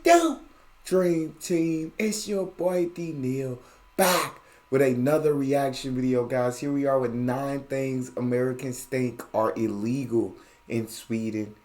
do, Dream Team? It's your boy D Neal back with another reaction video, guys. Here we are with 9 things Americans think are illegal in Sweden,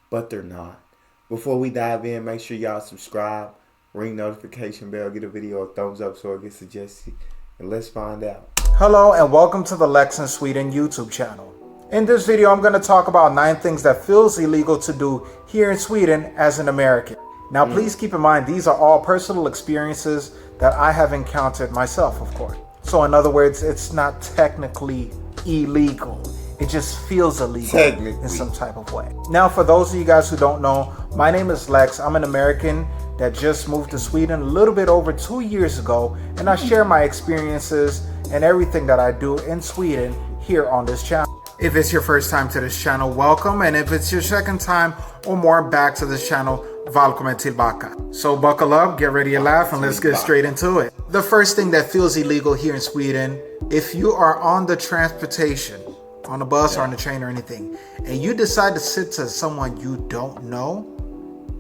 but they're not. Before we dive in, make sure y'all subscribe, ring notification bell, get a video a thumbs up so it gets suggested, and let's find out. Hello and welcome to the Lex in Sweden YouTube channel. In this video, I'm going to talk about 9 things that feels illegal to do here in Sweden as an American. Now, please keep in mind, these are all personal experiences that I have encountered myself, of course. So in other words, it's not technically illegal. It just feels illegal in some type of way. Now, for those of you guys who don't know, my name is Lex. I'm an American that just moved to Sweden a little bit over 2 years ago, and I share my experiences and everything that I do in Sweden here on this channel. If it's your first time to this channel, welcome, and if it's your second time or more back to this channel, välkommen tillbaka. So buckle up, get ready to laugh, and let's get straight into it. The first thing that feels illegal here in Sweden, if you are on the transportation, on a bus or on a train or anything, and you decide to sit to someone you don't know,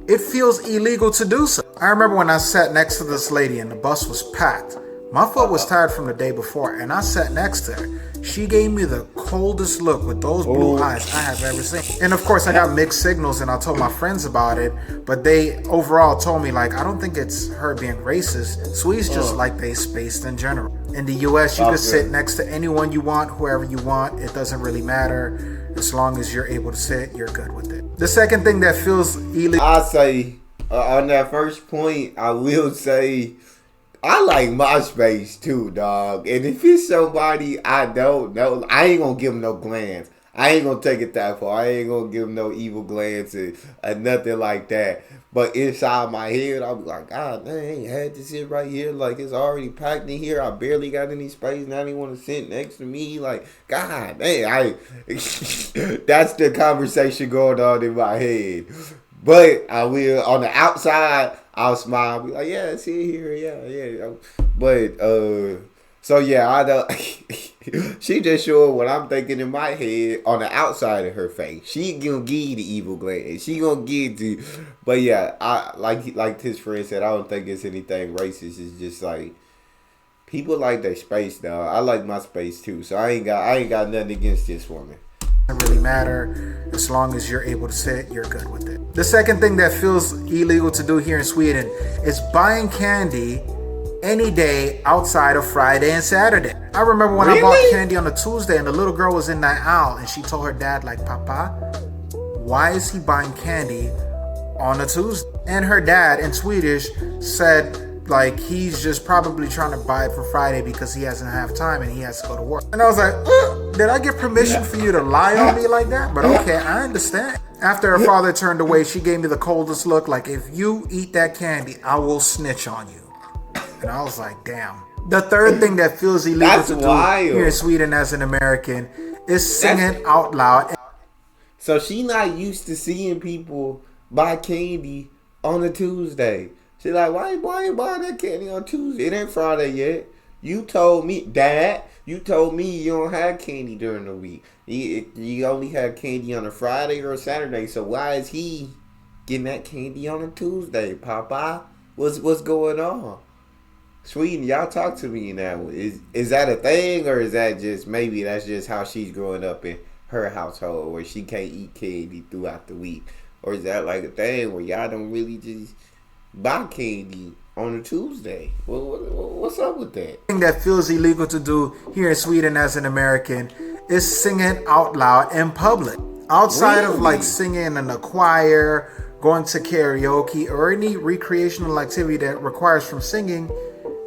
it feels illegal to do so. I remember when I sat next to this lady and the bus was packed. My foot was tired from the day before, and I sat next to her. She gave me the coldest look with those blue eyes I have ever seen. And of course, I got mixed signals, and I told my friends about it, but they overall told me, like, I don't think it's her being racist. Swedes just like they spaced in general. In the US, you can sit next to anyone you want, whoever you want. It doesn't really matter. As long as you're able to sit, you're good with it. The second thing that feels illegal, I say, on that first point, I will say, I like my space too, dog. And if it's somebody I don't know, I ain't gonna give them no glance. I ain't gonna take it that far. I ain't gonna give them no evil glances or nothing like that. But inside my head, I'll be like, God, I ain't had to sit right here. Like, it's already packed in here. I barely got any space. Now they want to sit next to me. Like, God, dang, that's the conversation going on in my head. But I will, on the outside, I'll smile, be like, yeah, sit here, yeah. But, so yeah, I don't, she just showing what I'm thinking in my head on the outside of her face. She gonna give you the evil glance. She gonna give to, but yeah, I like his friend said, I don't think it's anything racist. It's just like, people like their space, dog. I like my space too, so I ain't got nothing against this woman. Doesn't really matter. As long as you're able to sit, you're good with it. The second thing that feels illegal to do here in Sweden is buying candy any day outside of Friday and Saturday. I remember when I bought candy on a Tuesday and the little girl was in that aisle and she told her dad, like, Papa, why is he buying candy on a Tuesday? And her dad in Swedish said, like, he's just probably trying to buy it for Friday because he doesn't have time and he has to go to work. And I was like, did I get permission for you to lie on me like that? But okay, I understand. After her father turned away, she gave me the coldest look, like, if you eat that candy, I will snitch on you. And I was like, damn. The third thing that feels illegal to do here in Sweden as an American is singing out loud. So she not used to seeing people buy candy on a Tuesday. She like, why you buying that candy on Tuesday? It ain't Friday yet. You told me, Dad, you told me you don't have candy during the week. You only have candy on a Friday or a Saturday. So why is he getting that candy on a Tuesday, Papa? What's going on? Sweden, y'all talk to me now. Is that a thing, or is that just, maybe that's just how she's growing up in her household where she can't eat candy throughout the week? Or is that like a thing where y'all don't really just buy candy on a Tuesday? What's up with that? The thing that feels illegal to do here in Sweden as an American is singing out loud in public. Outside of like singing in a choir, going to karaoke, or any recreational activity that requires from singing,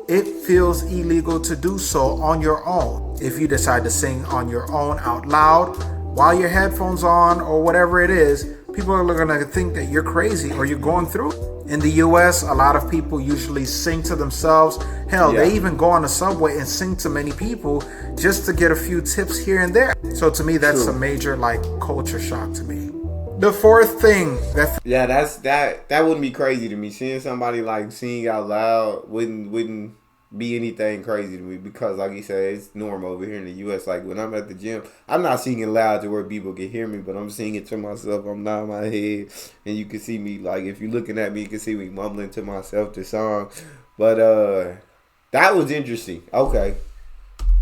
it feels illegal to do so on your own. If you decide to sing on your own out loud while your headphones on or whatever it is, people are going to think that you're crazy or you're going through. In the US, a lot of people usually sing to themselves. Hell, they even go on the subway and sing to many people just to get a few tips here and there. So to me, that's a major like culture shock to me. The fourth thing that that wouldn't be crazy to me. Seeing somebody like sing out loud wouldn't be anything crazy to me because, like you said, it's normal over here in the U.S. Like when I'm at the gym, I'm not singing loud to where people can hear me, but I'm singing to myself. I'm nodding my head, and you can see me. Like if you're looking at me, you can see me mumbling to myself the song. But that was interesting. Okay.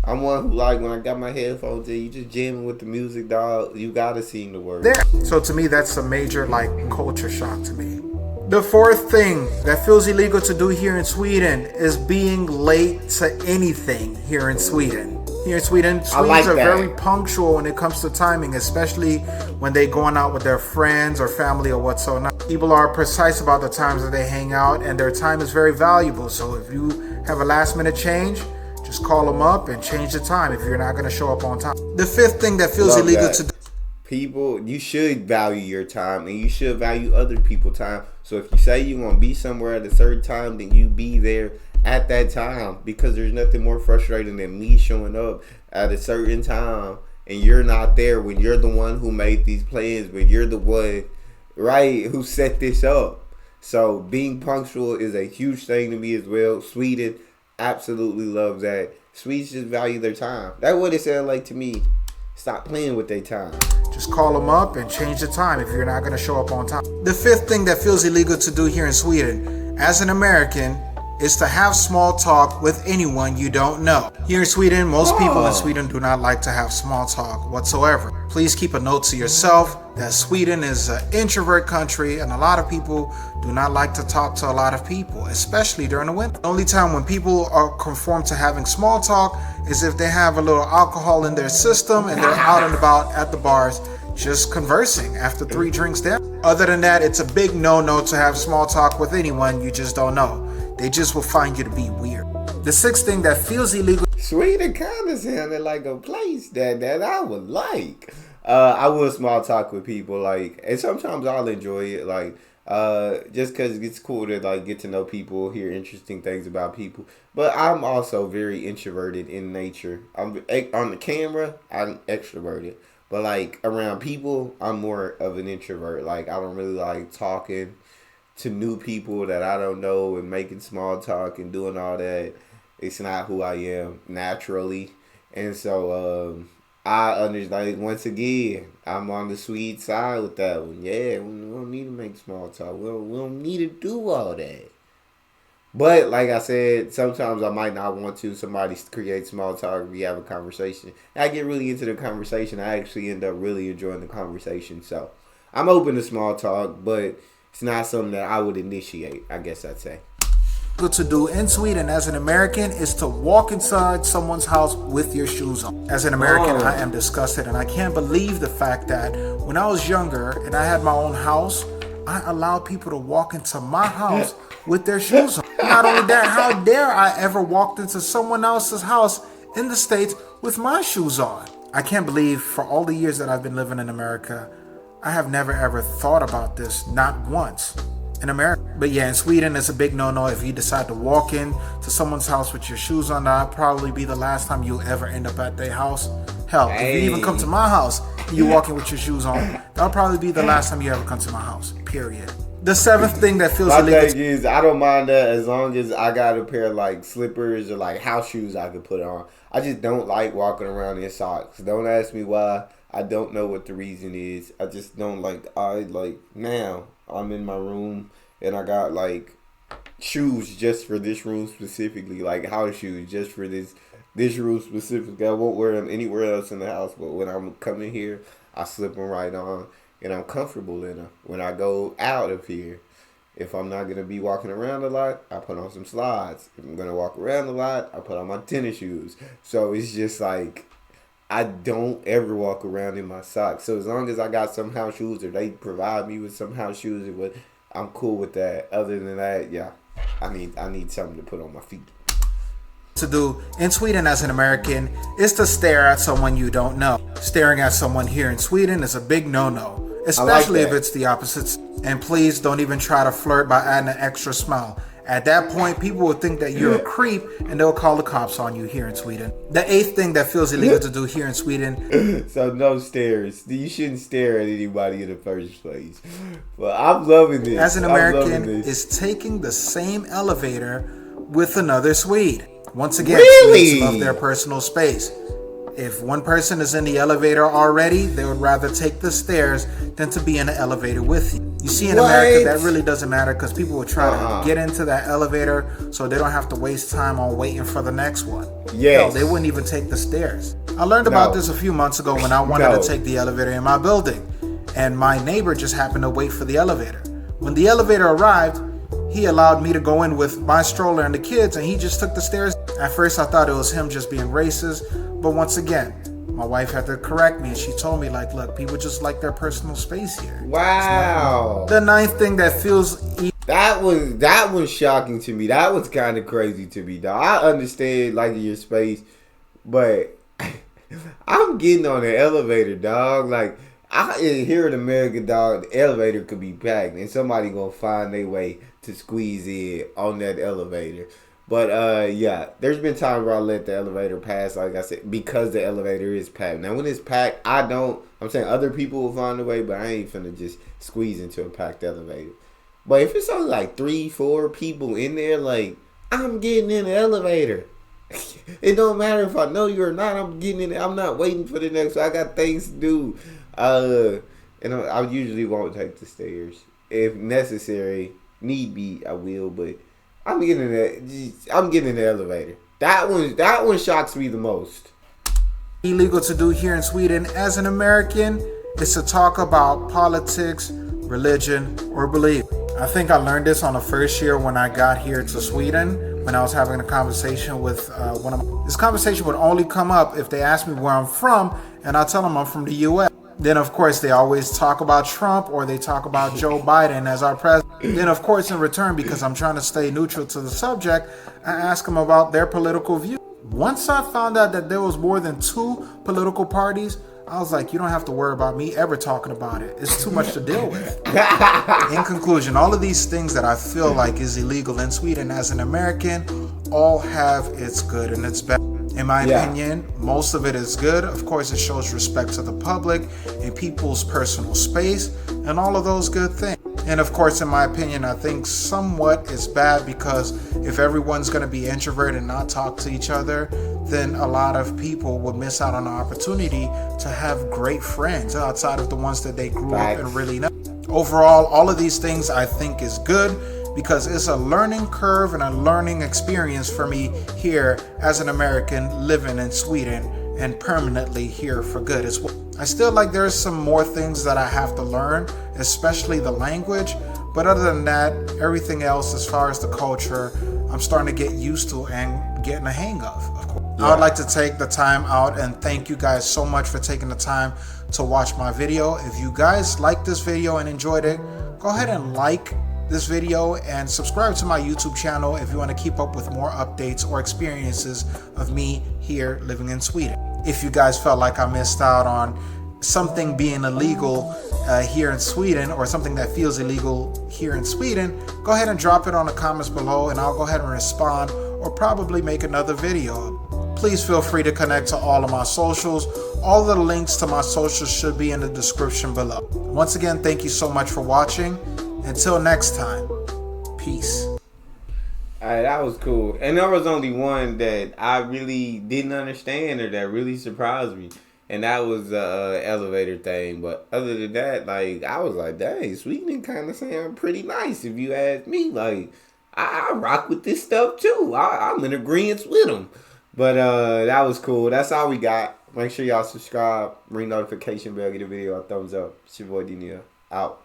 I'm one who, like, when I got my headphones in, you just jamming with the music, dog. You gotta sing the words. So to me, that's a major, like, culture shock to me. The fourth thing that feels illegal to do here in Sweden is being late to anything here in Sweden. Here in Sweden, Swedes are very punctual when it comes to timing, especially when they going out with their friends or family or whatsoever. People are precise about the times that they hang out, and their time is very valuable. So if you have a last minute change, just call them up and change the time if you're not going to show up on time. The fifth thing that feels illegal to do. People, you should value your time and you should value other people's time. So if you say you want to be somewhere at a certain time, then you be there at that time, because there's nothing more frustrating than me showing up at a certain time and you're not there when you're the one who made these plans, when you're the one, right, who set this up. So being punctual is a huge thing to me as well. Sweden absolutely loves that. Swedes just value their time. That's what it sounded like to me. Stop playing with their time. Just call them up and change the time if you're not going to show up on time. The fifth thing that feels illegal to do here in Sweden, as an American, is to have small talk with anyone you don't know. Here in Sweden, most people in Sweden do not like to have small talk whatsoever. Please keep a note to yourself that Sweden is an introvert country, and a lot of people do not like to talk to a lot of people, especially during the winter. The only time when people are conformed to having small talk is if they have a little alcohol in their system and they're out and about at the bars just conversing after 3 drinks there. Other than that, it's a big no-no to have small talk with anyone you just don't know. They just will find you to be weird. The sixth thing that feels illegal. Sweden kind of sounded like a place that I would like. I will small talk with people, like, and sometimes I'll enjoy it, like, just because it's cool to, like, get to know people, hear interesting things about people. But I'm also very introverted in nature. I'm on the camera, I'm extroverted, but like around people, I'm more of an introvert. Like, I don't really like talking to new people that I don't know and making small talk and doing all that. It's not who I am naturally. And so I understand, once again, I'm on the Swede side with that one. Yeah, we don't need to make small talk. We don't need to do all that. But like I said, sometimes I might not want to. Somebody create small talk, we have a conversation. And I get really into the conversation. I actually end up really enjoying the conversation. So I'm open to small talk, but it's not something that I would initiate, I guess I'd say. To do in Sweden as an American is to walk inside someone's house with your shoes on. As an American, I am disgusted, and I can't believe the fact that when I was younger and I had my own house, I allowed people to walk into my house with their shoes on. Not only that, how dare I ever walked into someone else's house in the States with my shoes on? I can't believe for all the years that I've been living in America, I have never ever thought about this, not once. In America. But yeah, in Sweden, it's a big no-no if you decide to walk in to someone's house with your shoes on. That'll probably be the last time you'll ever end up at their house. Hell, if you even come to my house and you walk in with your shoes on, that'll probably be the last time you ever come to my house, period. The seventh thing that feels illegal. My thing is, I don't mind that as long as I got a pair of like slippers or like house shoes I can put on. I just don't like walking around in socks. Don't ask me why. I don't know what the reason is. I just don't like, now I'm in my room and I got like shoes just for this room specifically, like house shoes just for this room specifically. I won't wear them anywhere else in the house, but when I'm coming here, I slip them right on and I'm comfortable in them. When I go out of here, if I'm not going to be walking around a lot, I put on some slides. If I'm going to walk around a lot, I put on my tennis shoes. So it's just like, I don't ever walk around in my socks. So as long as I got some house shoes or they provide me with some house shoes, I'm cool with that. Other than that, yeah, I need something to put on my feet. To do in Sweden as an American is to stare at someone you don't know. Staring at someone here in Sweden is a big no-no, especially if it's the opposite. And please don't even try to flirt by adding an extra smile. At that point, people will think that you're a creep and they'll call the cops on you here in Sweden. The eighth thing that feels illegal to do here in Sweden. So no stares. You shouldn't stare at anybody in the first place. But I'm loving this. As an American, is taking the same elevator with another Swede. Once again, Really? Swedes love their personal space. If one person is in the elevator already, they would rather take the stairs than to be in the elevator with you. You see, in America, that really doesn't matter because people will try to get into that elevator so they don't have to waste time on waiting for the next one. Yes. Hell, they wouldn't even take the stairs. I learned about this a few months ago when I wanted to take the elevator in my building, and my neighbor just happened to wait for the elevator. When the elevator arrived, he allowed me to go in with my stroller and the kids, and he just took the stairs. At first, I thought it was him just being racist, but once again, my wife had to correct me, and she told me, like, look, people just like their personal space here. Wow. The ninth thing that feels... That was shocking to me. That was kind of crazy to me, dog. I understand, like, your space, but I'm getting on the elevator, dog. Like, here in America, dog, the elevator could be packed, and somebody gonna find their way to squeeze in on that elevator. But yeah, there's been times where I let the elevator pass, like I said, because the elevator is packed. Now when it's packed, I'm saying other people will find a way, but I ain't finna just squeeze into a packed elevator. But if it's only like 3-4 people in there, like, I'm getting in the elevator. It don't matter if I know you or not, I'm getting in it. I'm not waiting for the next one. I got things to do. And I usually won't take the stairs. If necessary, need be, I will, but I'm getting in the elevator. That one shocks me the most. Illegal to do here in Sweden as an American is to talk about politics, religion, or belief. I think I learned this on the first year when I got here to Sweden, when I was having a conversation with this conversation would only come up if they asked me where I'm from, and I tell them I'm from the U.S. Then, of course, they always talk about Trump or they talk about Joe Biden as our president. Then, of course, in return, because I'm trying to stay neutral to the subject, I ask them about their political view. Once I found out that there was more than 2 political parties, I was like, you don't have to worry about me ever talking about it. It's too much to deal with. In conclusion, all of these things that I feel like is illegal in Sweden as an American all have its good and its bad. In my opinion, most of it is good. Of course, it shows respect to the public and people's personal space and all of those good things. And of course, in my opinion, I think somewhat is bad because if everyone's going to be introverted and not talk to each other, then a lot of people would miss out on the opportunity to have great friends outside of the ones that they grew up and really know. Overall, all of these things I think is good, because it's a learning curve and a learning experience for me here as an American living in Sweden and permanently here for good as well. I still like there's some more things that I have to learn, especially the language, but other than that, everything else as far as the culture, I'm starting to get used to and getting a hang of course. I would like to take the time out and thank you guys so much for taking the time to watch my video. If you guys liked this video and enjoyed it, go ahead and like this video and subscribe to my YouTube channel if you want to keep up with more updates or experiences of me here living in Sweden. If you guys felt like I missed out on something being illegal here in Sweden, or something that feels illegal here in Sweden, go ahead and drop it on the comments below and I'll go ahead and respond or probably make another video. Please feel free to connect to all of my socials. All the links to my socials should be in the description below. Once again, thank you so much for watching. Until next time, peace. Alright, that was cool. And there was only one that I really didn't understand or that really surprised me. And that was the elevator thing. But other than that, like, I was like, dang, Sweden kind of sound pretty nice if you ask me. Like, I rock with this stuff too. I'm in agreement with them. But that was cool. That's all we got. Make sure y'all subscribe, ring notification bell, get the video a thumbs up. It's your boy Neal. Out.